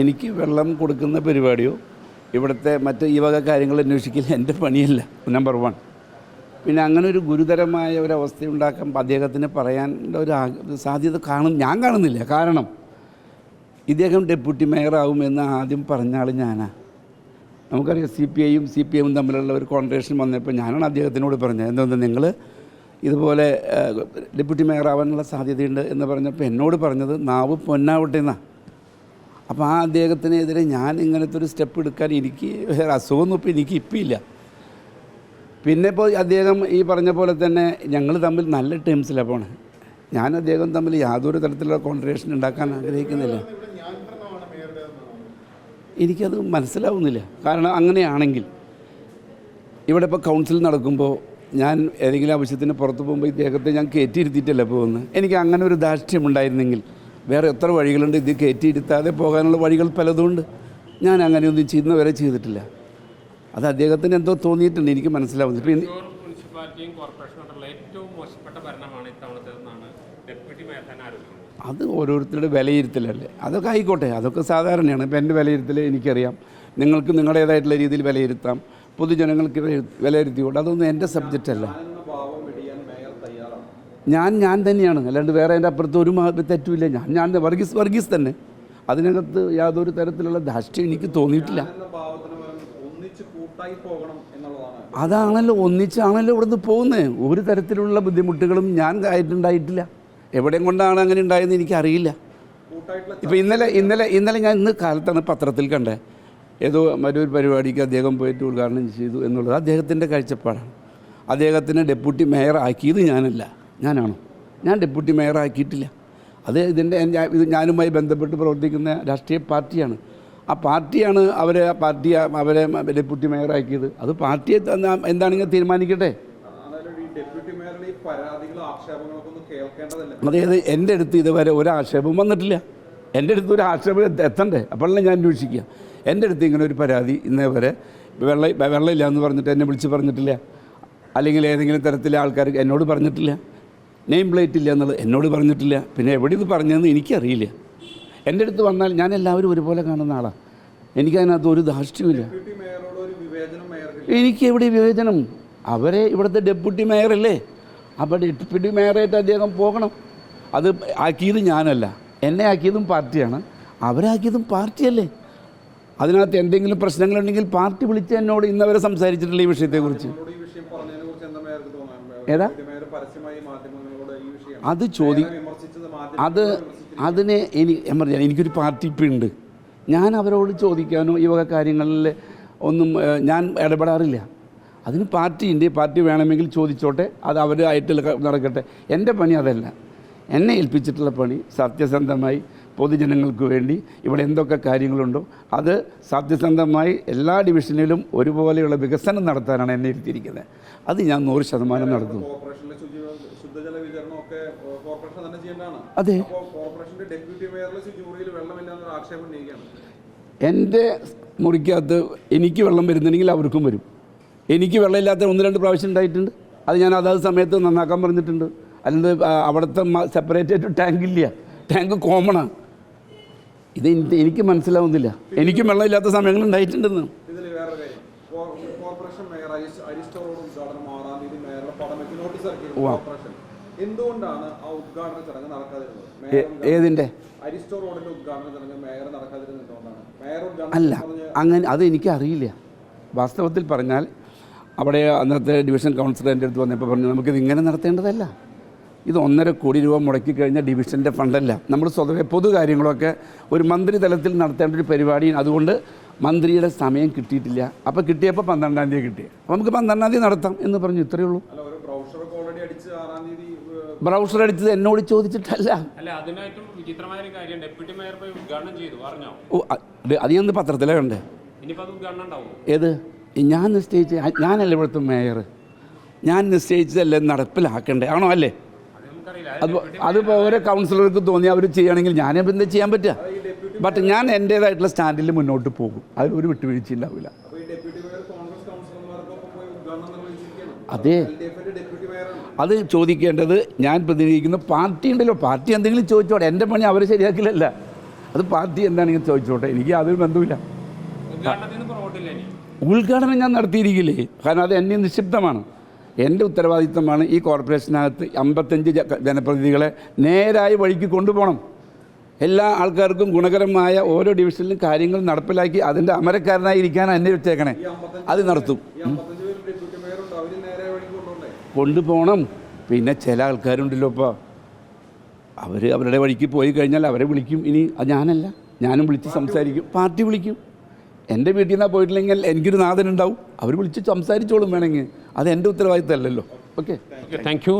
എനിക്ക് വെള്ളം കൊടുക്കുന്ന പരിപാടിയോ ഇവിടുത്തെ മറ്റ് ഈ വക കാര്യങ്ങൾ അന്വേഷിക്കില്ല എൻ്റെ പണിയല്ല. നമ്പർ 1. പിന്നെ അങ്ങനെ ഒരു ഗുരുതരമായ ഒരു അവസ്ഥ ഉണ്ടാക്കാൻ അദ്ദേഹത്തിന് പറയാൻ ഒരു സാധ്യത ഞാൻ കാണുന്നില്ല. കാരണം ഇദ്ദേഹം ഡെപ്യൂട്ടി മേയറാവുമെന്ന് ആദ്യം പറഞ്ഞ ആൾ ഞാനാണ്. നമുക്കറിയാം CPIയും തമ്മിലുള്ള ഒരു കോൺട്രേഷൻ വന്നപ്പോൾ ഞാനാണ് അദ്ദേഹത്തിനോട് പറഞ്ഞത്, എന്തുകൊണ്ട് നിങ്ങൾ ഇതുപോലെ ഡെപ്യൂട്ടി മേയറാവാനുള്ള സാധ്യതയുണ്ട് എന്ന് പറഞ്ഞപ്പോൾ എന്നോട് പറഞ്ഞത് നാവ് പൊന്നാവട്ടെ എന്നാണ്. അപ്പോൾ ആ അദ്ദേഹത്തിനെതിരെ ഞാൻ ഇങ്ങനത്തെ ഒരു സ്റ്റെപ്പ് എടുക്കാൻ എനിക്ക് വേറെ അസുഖമൊന്നും ഇപ്പോൾ എനിക്കിപ്പോൾ ഇല്ല. പിന്നെ ഇപ്പോൾ അദ്ദേഹം ഈ പറഞ്ഞ പോലെ തന്നെ ഞങ്ങൾ തമ്മിൽ നല്ല ടേംസിലാണ് പോണേ. ഞാൻ അദ്ദേഹം തമ്മിൽ യാതൊരു തരത്തിലുള്ള കോൺട്രേഷൻ ഉണ്ടാക്കാൻ ആഗ്രഹിക്കുന്നില്ല. എനിക്കത് മനസ്സിലാവുന്നില്ല. കാരണം അങ്ങനെയാണെങ്കിൽ ഇവിടെ ഇപ്പോൾ കൗൺസിൽ നടക്കുമ്പോൾ ഞാൻ ഏതെങ്കിലും ആവശ്യത്തിന് പുറത്ത് പോകുമ്പോൾ ഇദ്ദേഹത്തെ ഞാൻ കയറ്റിയിരുത്തിയിട്ടല്ല പോകുന്നത്. എനിക്ക് അങ്ങനെ ഒരു ധാർഷ്ട്യം ഉണ്ടായിരുന്നെങ്കിൽ വേറെ എത്ര വഴികളുണ്ട്. ഇത് കയറ്റിയിരുത്താതെ പോകാനുള്ള വഴികൾ പലതുമുണ്ട്. ഞാൻ അങ്ങനെയൊന്നും ചെയ്യുന്നവരെ ചെയ്തിട്ടില്ല. അത് അദ്ദേഹത്തിന് എന്തോ തോന്നിയിട്ടുണ്ട്, എനിക്ക് മനസ്സിലാവുന്നു. ഇപ്പം മുനിസിപ്പാലിറ്റിയും കോർപ്പറേഷനും ഏറ്റവും മോശപ്പെട്ട ഭരണമാണ് ഇത്തവണത്തേതെന്നാണ് ഡെപ്യൂട്ടി മേയർ തന്നെ ആരോപിക്കുന്നത്. അത് ഓരോരുത്തരുടെ വിലയിരുത്തലല്ലേ, അതൊക്കെ ആയിക്കോട്ടെ, അതൊക്കെ സാധാരണയാണ്. ഇപ്പം എൻ്റെ വിലയിരുത്തൽ എനിക്കറിയാം, നിങ്ങൾക്ക് നിങ്ങളുടേതായിട്ടുള്ള രീതിയിൽ വിലയിരുത്താം, പൊതുജനങ്ങൾക്ക് വിലയിരുത്തിക്കൊണ്ട്, അതൊന്നും എൻ്റെ സബ്ജക്റ്റല്ല. ഞാൻ തന്നെയാണ്, അല്ലാണ്ട് വേറെ എൻ്റെ അപ്പുറത്ത് ഒരു തെറ്റുമില്ല. ഞാൻ വർഗീസ് തന്നെ. അതിനകത്ത് യാതൊരു തരത്തിലുള്ള ധാർഷ്ട്യം എനിക്ക് തോന്നിയിട്ടില്ല. അതാണല്ലോ ഒന്നിച്ചാണല്ലോ ഇവിടുന്ന് പോകുന്നത്. ഒരു തരത്തിലുള്ള ബുദ്ധിമുട്ടുകളും ഞാൻ ആയിട്ടുണ്ടായിട്ടില്ല. എവിടെയും കൊണ്ടാണ് അങ്ങനെ ഉണ്ടായെന്ന് എനിക്കറിയില്ല. ഇപ്പോൾ ഇന്നലെ ഞാൻ ഇന്ന് കാലത്താണ് പത്രത്തിൽ കണ്ടത്, ഏതോ മറ്റൊരു പരിപാടിക്ക് അദ്ദേഹം പോയിട്ട് ഉദ്ഘാടനം ചെയ്തു എന്നുള്ളത് അദ്ദേഹത്തിൻ്റെ കാഴ്ചപ്പാടാണ്. അദ്ദേഹത്തിന് ഡെപ്യൂട്ടി മേയർ ആക്കിയത് ഞാനാണോ? ഞാൻ ഡെപ്യൂട്ടി മേയർ ആക്കിയിട്ടില്ല. അത് ഞാനുമായി ബന്ധപ്പെട്ട് പ്രവർത്തിക്കുന്ന രാഷ്ട്രീയ പാർട്ടിയാണ്. ആ പാർട്ടിയാണ് അവരെ ഡെപ്യൂട്ടി മേയർ ആക്കിയത്. അത് പാർട്ടിയെ എന്താണെങ്കിലും തീരുമാനിക്കട്ടെ. അതായത് എൻ്റെ അടുത്ത് ഇതുവരെ ഒരാക്ഷേപം വന്നിട്ടില്ല. എൻ്റെ അടുത്ത് ഒരു ആക്ഷേപം എത്തണ്ടേ, അപ്പോഴല്ലേ ഞാൻ അന്വേഷിക്കുക. എൻ്റെ അടുത്ത് ഇങ്ങനെ ഒരു പരാതി ഇന്നേ വരെ വെള്ളമില്ല എന്ന് പറഞ്ഞിട്ട് എന്നെ വിളിച്ച് പറഞ്ഞിട്ടില്ല. അല്ലെങ്കിൽ ഏതെങ്കിലും തരത്തിലെ ആൾക്കാർ എന്നോട് പറഞ്ഞിട്ടില്ല. നെയിം പ്ലേറ്റ് ഇല്ല എന്നുള്ളത് എന്നോട് പറഞ്ഞിട്ടില്ല. പിന്നെ എവിടെ ഇത് പറഞ്ഞതെന്ന് എനിക്കറിയില്ല. എൻ്റെ അടുത്ത് വന്നാൽ ഞാൻ എല്ലാവരും ഒരുപോലെ കാണുന്ന ആളാണ്. എനിക്കതിനകത്ത് ഒരു ധാർഷ്ട്യമില്ല. എനിക്കെവിടെ വിവേചനം? അവരെ ഇവിടുത്തെ ഡെപ്യൂട്ടി മേയറല്ലേ, അപ്പോൾ ഡെപ്യൂട്ടി മേയറായിട്ട് അദ്ദേഹം പോകണം. അത് ആക്കിയത് ഞാനല്ല, എന്നെ ആക്കിയതും പാർട്ടിയാണ്, അവരാക്കിയതും പാർട്ടിയല്ലേ. അതിനകത്ത് എന്തെങ്കിലും പ്രശ്നങ്ങളുണ്ടെങ്കിൽ പാർട്ടി വിളിച്ച് എന്നോട് ഇന്നവരെ സംസാരിച്ചിട്ടില്ല ഈ വിഷയത്തെക്കുറിച്ച്. ഏതാ അത് അതിനെ എനിക്കൊരു പാർട്ടി ഇപ്പം ഉണ്ട്. ഞാൻ അവരോട് ചോദിക്കാനോ ഈ വക കാര്യങ്ങളിൽ ഒന്നും ഞാൻ ഇടപെടാറില്ല. അതിന് പാർട്ടിയുണ്ട്, പാർട്ടി വേണമെങ്കിൽ ചോദിച്ചോട്ടെ, അത് അവരായിട്ട് നടക്കട്ടെ. എൻ്റെ പണി അതല്ല. എന്നെ ഏൽപ്പിച്ചിട്ടുള്ള പണി സത്യസന്ധമായി പൊതുജനങ്ങൾക്ക് വേണ്ടി ഇവിടെ എന്തൊക്കെ കാര്യങ്ങളുണ്ടോ അത് സത്യസന്ധമായി എല്ലാ ഡിവിഷനിലും ഒരുപോലെയുള്ള വികസനം നടത്താനാണ് എന്നെ ഇരുത്തിയിരിക്കുന്നത്. അത് ഞാൻ 100% നടത്തും. അതെ, എൻ്റെ മുറിക്കകത്ത് എനിക്ക് വെള്ളം വരുന്നുണ്ടെങ്കിൽ അവർക്കും വരും. എനിക്ക് വെള്ളമില്ലാത്ത 1-2 പ്രാവശ്യം ഉണ്ടായിട്ടുണ്ട്. അത് ഞാൻ അതാത് സമയത്ത് നന്നാക്കാൻ പറഞ്ഞിട്ടുണ്ട്. അല്ലാണ്ട് അവിടുത്തെ സെപ്പറേറ്റ് ടാങ്കില്ല, ടാങ്ക് കോമണാണ്. ഇത് എനിക്ക് മനസ്സിലാവുന്നില്ല. എനിക്കും വെള്ളമില്ലാത്ത സമയങ്ങൾ ഉണ്ടായിട്ടുണ്ടെന്ന്. എന്തുകൊണ്ടാണ് ആ ഉദ്ഘാടന ചടങ്ങ് നടക്കാതിരുന്നത്? ഏതിൻ്റെ? അരിസ്റ്റോ റോഡിന്റെ ഉദ്ഘാടന ചടങ്ങ് മേയർ നടക്കാതിരുന്നതുകൊണ്ടാണ്. അല്ല, അങ്ങനെ അത് എനിക്കറിയില്ല. വാസ്തവത്തിൽ പറഞ്ഞാൽ അവിടെ അന്നത്തെ ഡിവിഷൻ കൗൺസിലർ എൻ്റെ അടുത്ത് വന്നപ്പോൾ പറഞ്ഞു, നമുക്കിത് ഇങ്ങനെ നടത്തേണ്ടതല്ല. ഇത് 1.5 കോടി രൂപ മുടക്കി കഴിഞ്ഞ ഡിവിഷൻ്റെ ഫണ്ടല്ല. നമ്മൾ സ്വതവേ പൊതു കാര്യങ്ങളൊക്കെ ഒരു മന്ത്രി തലത്തിൽ നടത്തേണ്ട ഒരു പരിപാടി. അതുകൊണ്ട് മന്ത്രിയുടെ സമയം കിട്ടിയിട്ടില്ല. അപ്പോൾ കിട്ടിയപ്പോൾ 12-ാം തീയതി കിട്ടി. അപ്പോൾ നമുക്ക് 12-ാം തീയതി നടത്താം എന്ന് പറഞ്ഞു. ഇത്രയേ ഉള്ളൂ. ബ്രൗസർ അടിച്ചത് എന്നോട് ചോദിച്ചിട്ടല്ല. അത് ഞാൻ പത്രത്തിലേ കണ്ടേ. ഏത്? ഞാൻ നിശ്ചയിച്ച ഞാനല്ല ഇവിടുത്തെ മേയർ. ഞാൻ നിശ്ചയിച്ചതല്ലേ നടപ്പിലാക്കണ്ടേ, ആണോ? അല്ലേ? അതിപ്പോൾ ഓരോ കൗൺസിലർക്ക് തോന്നി അവർ ചെയ്യുകയാണെങ്കിൽ ഞാനിപ്പോൾ എന്താ ചെയ്യാൻ പറ്റുക? ബട്ട് ഞാൻ എൻ്റേതായിട്ടുള്ള സ്റ്റാൻഡിൽ മുന്നോട്ട് പോകും. അതിലൊരു വിട്ടുവീഴ്ച ഉണ്ടാവില്ല. അതെ, അത് ചോദിക്കേണ്ടത് ഞാൻ പ്രതിനിധിക്കുന്ന പാർട്ടി ഉണ്ടല്ലോ. പാർട്ടി എന്തെങ്കിലും ചോദിച്ചോടെ. എൻ്റെ പണി അവരെ ശരിയാക്കില്ലല്ല. അത് പാർട്ടി എന്താണെങ്കിലും ചോദിച്ചോട്ടെ, എനിക്ക് യാതൊരു ബന്ധവുമില്ല. ഉദ്ഘാടനത്തിന് ഇപ്പോൾ റോഡില്ല ഇനി. ഉദ്ഘാടനം ഞാൻ നടത്തിയിരിക്കില്ലേ, കാരണം അത് എന്നെ നിക്ഷിപ്തമാണ്. എൻ്റെ ഉത്തരവാദിത്തമാണ് ഈ കോർപ്പറേഷനകത്ത് 55 ജനപ്രതിനിധികളെ നേരായ വഴിക്ക് കൊണ്ടുപോകണം. എല്ലാ ആൾക്കാർക്കും ഗുണകരമായ ഓരോ ഡിവിഷനിലും കാര്യങ്ങൾ നടപ്പിലാക്കി അതിൻ്റെ അമരക്കാരനായി ഇരിക്കാനാണ് എന്നെ വെച്ചേക്കണേ. അത് നടത്തും. ഈ 55 പേര് ഡെപ്യൂട്ടി മേയറുണ്ട്, അവര് നേരെ വഴി കൊണ്ടുപോകണ്ടേ? കൊണ്ടുപോകണം. പിന്നെ ചില ആൾക്കാരുണ്ടല്ലോ ഇപ്പോൾ, അവർ അവരുടെ വഴിക്ക് പോയി കഴിഞ്ഞാൽ അവരെ വിളിക്കും. ഇനി അത് ഞാനല്ല, ഞാനും വിളിച്ച് സംസാരിക്കും. പാർട്ടി വിളിക്കും. എൻ്റെ വീട്ടിൽ നിന്നാണ് പോയിട്ടില്ലെങ്കിൽ എനിക്കൊരു നാഥനുണ്ടാവും, അവർ വിളിച്ച് സംസാരിച്ചോളും വേണമെങ്കിൽ. അത് എൻ്റെ ഉത്തരവാദിത്തമല്ലല്ലോ. Okay, thank you.